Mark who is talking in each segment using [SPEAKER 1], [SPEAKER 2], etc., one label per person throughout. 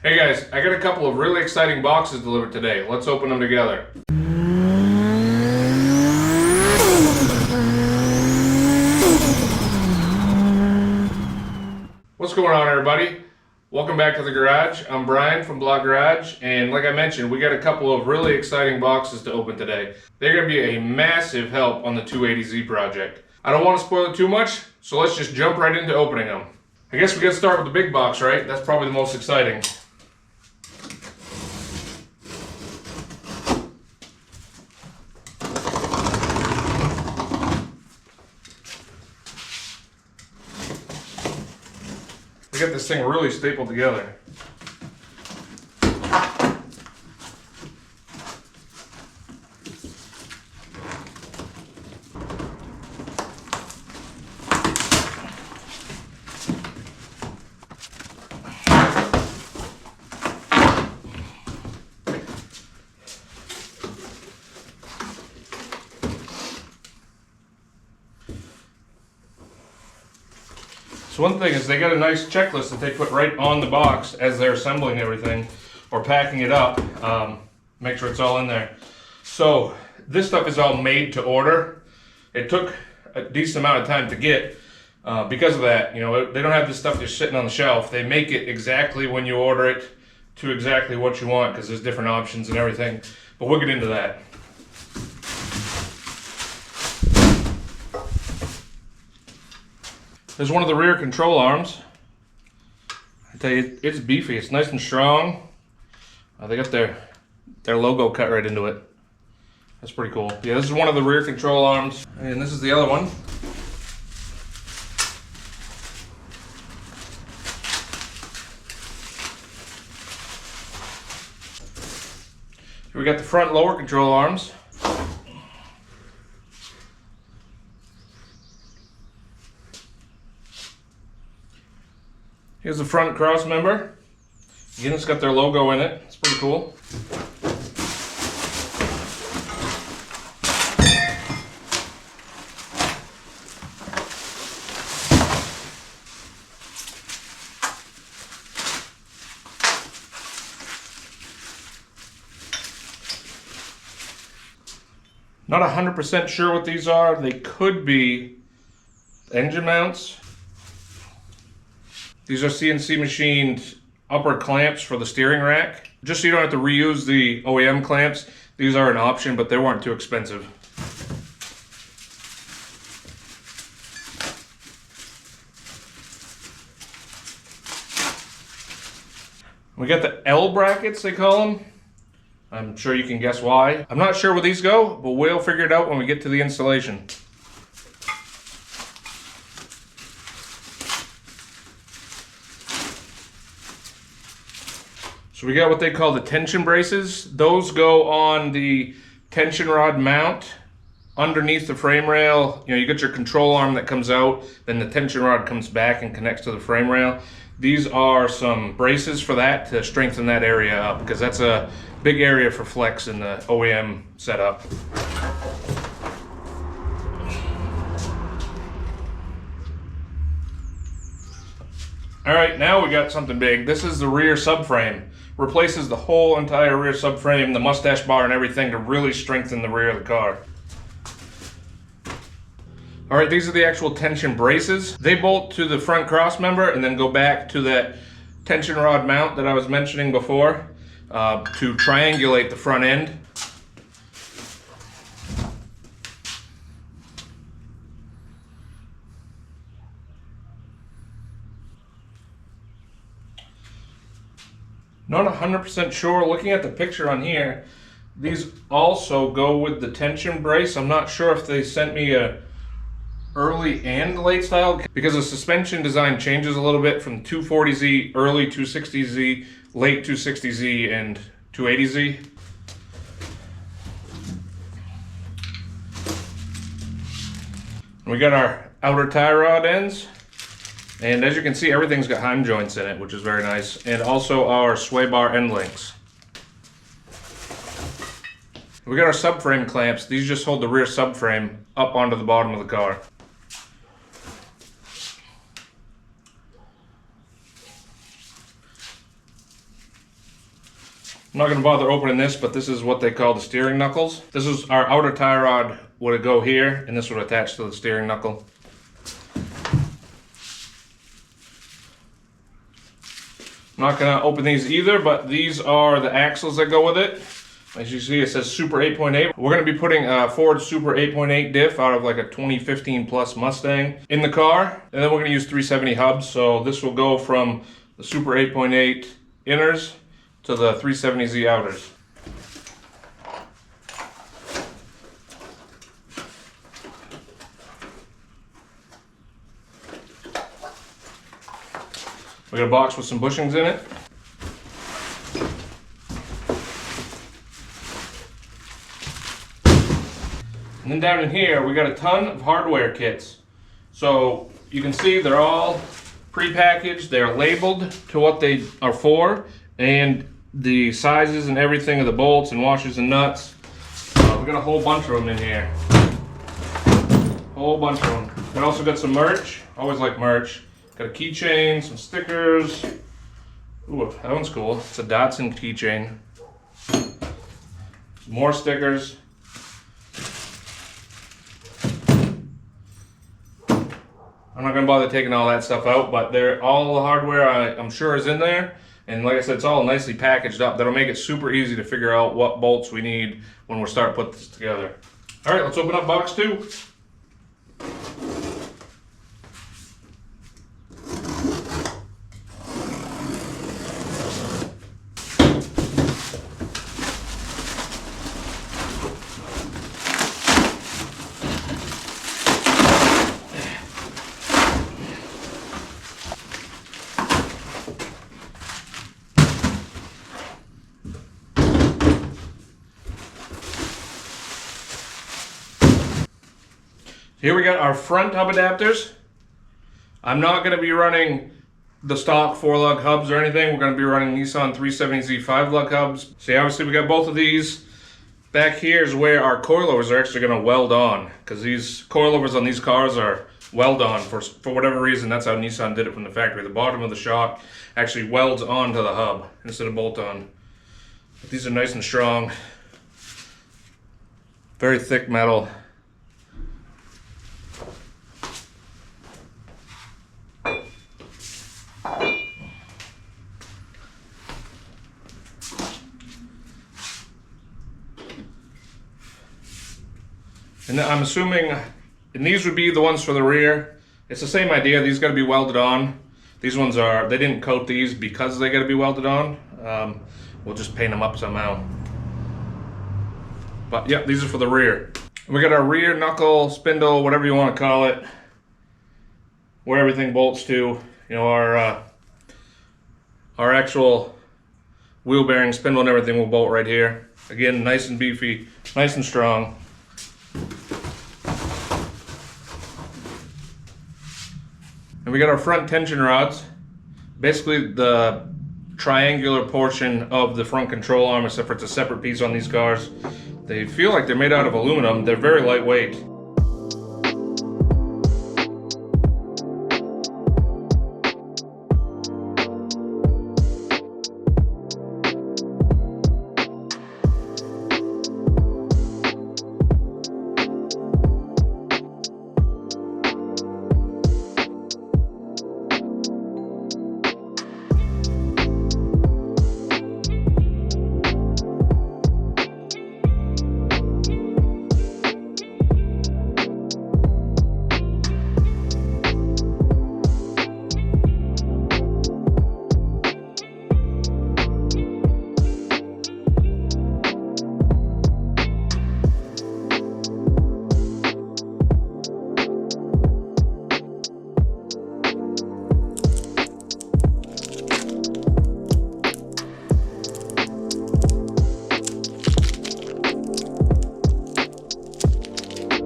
[SPEAKER 1] Hey guys, I got a couple of really exciting boxes delivered today. Let's open them together. What's going on, everybody? Welcome back to the garage. I'm Brian from Block Garage, and like I mentioned, we got a couple of really exciting boxes to open today. They're going to be a massive help on the 280Z project. I don't want to spoil it too much, so let's just jump right into opening them. I guess we got to start with the big box, right? That's probably the most exciting. We got this thing really stapled together. So one thing is they got a nice checklist that they put right on the box as they're assembling everything or packing it up. Make sure it's all in there. So this stuff is all made to order. It took a decent amount of time to get because of that. You know, they don't have this stuff just sitting on the shelf. They make it exactly when you order it to exactly what you want because there's different options and everything. But we'll get into that. There's one of the rear control arms. I tell you, it's beefy. It's nice and strong. They got their logo cut right into it. That's pretty cool. Yeah, this is one of the rear control arms, and this is the other one. Here we got the front lower control arms. Here's the front cross member. Again, it's got their logo in it. It's pretty cool. Not 100% sure what these are. They could be engine mounts. These are CNC machined upper clamps for the steering rack. Just so you don't have to reuse the OEM clamps, these are an option, but they weren't too expensive. We got the L brackets, they call them. I'm sure you can guess why. I'm not sure where these go, but we'll figure it out when we get to the installation. So we got what they call the tension braces. Those go on the tension rod mount underneath the frame rail. You know, you get your control arm that comes out, then the tension rod comes back and connects to the frame rail. These are some braces for that to strengthen that area up because that's a big area for flex in the OEM setup. All right, now we got something big. This is the rear subframe. Replaces the whole entire rear subframe, the mustache bar and everything to really strengthen the rear of the car. All right, these are the actual tension braces. They bolt to the front cross member and then go back to that tension rod mount that I was mentioning before to triangulate the front end. Not 100% sure. Looking at the picture on here, these also go with the tension brace. I'm not sure if they sent me a early and late style because the suspension design changes a little bit from 240Z, early 260Z, late 260Z, and 280Z. We got our outer tie rod ends. And as you can see, everything's got Heim joints in it, which is very nice. And also our sway bar end links. We got our subframe clamps. These just hold the rear subframe up onto the bottom of the car. I'm not going to bother opening this, but this is what they call the steering knuckles. This is our outer tie rod would go here, and this would attach to the steering knuckle. I'm not going to open these either, but these are the axles that go with it. As you see, it says Super 8.8. We're going to be putting a Ford Super 8.8 diff out of like a 2015 plus Mustang in the car. And then we're going to use 370 hubs. So this will go from the Super 8.8 inners to the 370Z outers. We got a box with some bushings in it. And then down in here, we got a ton of hardware kits. So you can see they're all pre-packaged. They're labeled to what they are for, and the sizes and everything of the bolts and washers and nuts. We got a whole bunch of them in here. Whole bunch of them. We also got some merch. Always like merch. Got a keychain, some stickers. Ooh, that one's cool. It's a Datsun keychain. More stickers. I'm not gonna bother taking all that stuff out, but all the hardware I'm sure is in there. And like I said, it's all nicely packaged up. That'll make it super easy to figure out what bolts we need when we start putting this together. All right, let's open up box 2. Here we got our front hub adapters. I'm not going to be running the stock 4-lug hubs or anything. We're going to be running Nissan 370Z 5-lug hubs. See, obviously we got both of these. Back here is where our coilovers are actually going to weld on, because these coilovers on these cars are weld on for whatever reason. That's how Nissan did it from the factory. The bottom of the shock actually welds onto the hub instead of bolt on. But these are nice and strong. Very thick metal. And I'm assuming, and these would be the ones for the rear. It's the same idea. These got to be welded on. These ones are, they didn't coat these because they got to be welded on. We'll just paint them up somehow. But yeah, these are for the rear. We got our rear knuckle, spindle, whatever you want to call it, where everything bolts to. You know, our actual wheel bearing, spindle, and everything will bolt right here. Again, nice and beefy, nice and strong. And we got our front tension rods. Basically the triangular portion of the front control arm, except for it's a separate piece on these cars. They feel like they're made out of aluminum. They're very lightweight.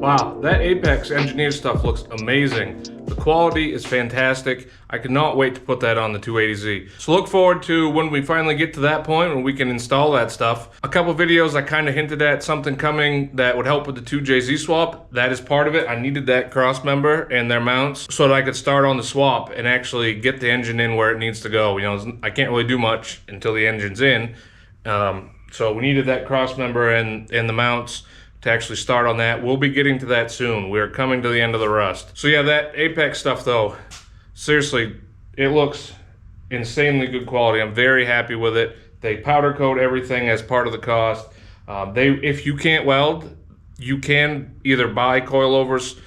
[SPEAKER 1] Wow, that Apex engineered stuff looks amazing. The quality is fantastic. I cannot wait to put that on the 280Z. So look forward to when we finally get to that point when we can install that stuff. A couple videos I kind of hinted at something coming that would help with the 2JZ swap. That is part of it. I needed that cross member and their mounts so that I could start on the swap and actually get the engine in where it needs to go. You know, I can't really do much until the engine's in. So we needed that cross member and the mounts to actually start on that. We'll be getting to that soon. We're coming to the end of the rust. So yeah, that Apex stuff though, seriously, it looks insanely good quality. I'm very happy with it. They powder coat everything as part of the cost. If you can't weld, you can either buy coilovers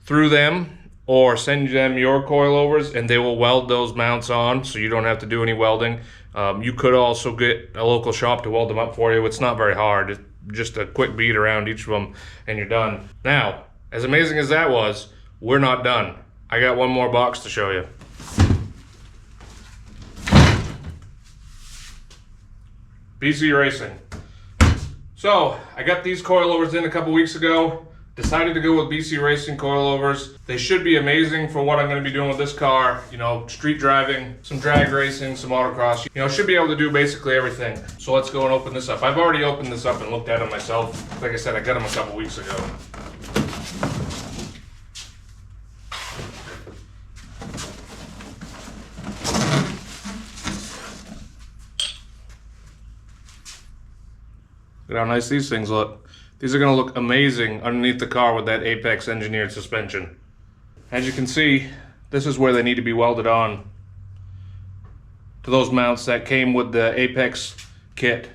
[SPEAKER 1] through them or send them your coilovers and they will weld those mounts on, so you don't have to do any welding. You could also get a local shop to weld them up for you. It's not very hard. It's just a quick bead around each of them and you're done. Now, as amazing as that was, we're not done. I got one more box to show you. BC Racing. So, I got these coilovers in a couple weeks ago. Decided to go with BC Racing coilovers. They should be amazing for what I'm going to be doing with this car. You know, street driving, some drag racing, some autocross. You know, should be able to do basically everything. So let's go and open this up. I've already opened this up and looked at them myself. Like I said, I got them a couple weeks ago. Look at how nice these things look. These are going to look amazing underneath the car with that Apex engineered suspension. As you can see, this is where they need to be welded on to those mounts that came with the Apex kit.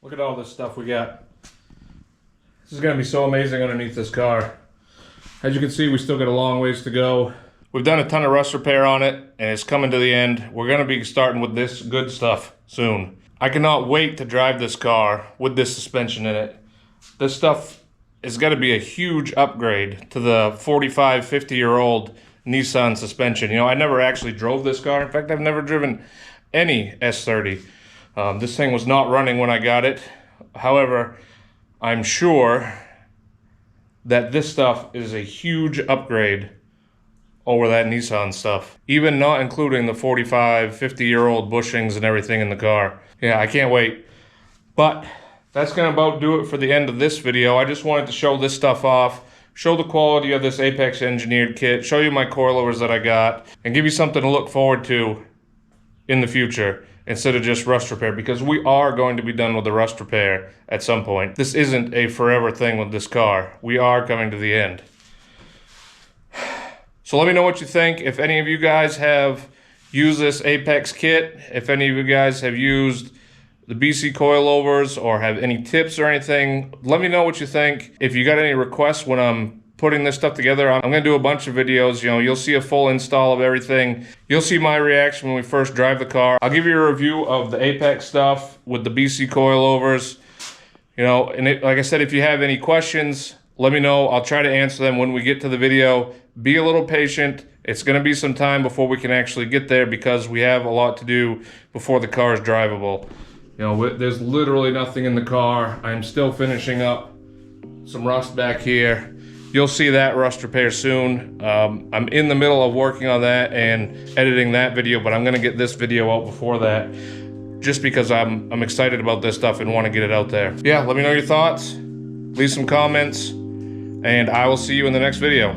[SPEAKER 1] Look at all this stuff we got. This is going to be so amazing underneath this car. As you can see, we still got a long ways to go. We've done a ton of rust repair on it, and it's coming to the end. We're going to be starting with this good stuff soon. I cannot wait to drive this car with this suspension in it. This stuff is going to be a huge upgrade to the 45, 50-year-old Nissan suspension. You know, I never actually drove this car. In fact, I've never driven any S30. This thing was not running when I got it. However, I'm sure that this stuff is a huge upgrade over that Nissan stuff. Even not including the 45, 50-year-old bushings and everything in the car. Yeah, I can't wait. But that's gonna about do it for the end of this video. I just wanted to show this stuff off, show the quality of this Apex engineered kit, show you my coilovers that I got, and give you something to look forward to in the future, instead of just rust repair, because we are going to be done with the rust repair at some point. This isn't a forever thing with this car. We are coming to the end. So let me know what you think. If any of you guys have used this Apex kit, if any of you guys have used the BC coilovers or have any tips or anything, let me know what you think. If you got any requests when I'm putting this stuff together, I'm gonna do a bunch of videos. You know, you'll see a full install of everything. You'll see my reaction when we first drive the car. I'll give you a review of the Apex stuff with the BC coilovers. You know, and like I said, if you have any questions, let me know. I'll try to answer them when we get to the video. Be a little patient. It's gonna be some time before we can actually get there because we have a lot to do before the car is drivable. You know, there's literally nothing in the car. I'm still finishing up some rust back here. You'll see that rust repair soon. I'm in the middle of working on that and editing that video, but I'm gonna get this video out before that just because I'm excited about this stuff and want to get it out there. Yeah, let me know your thoughts, leave some comments, and I will see you in the next video.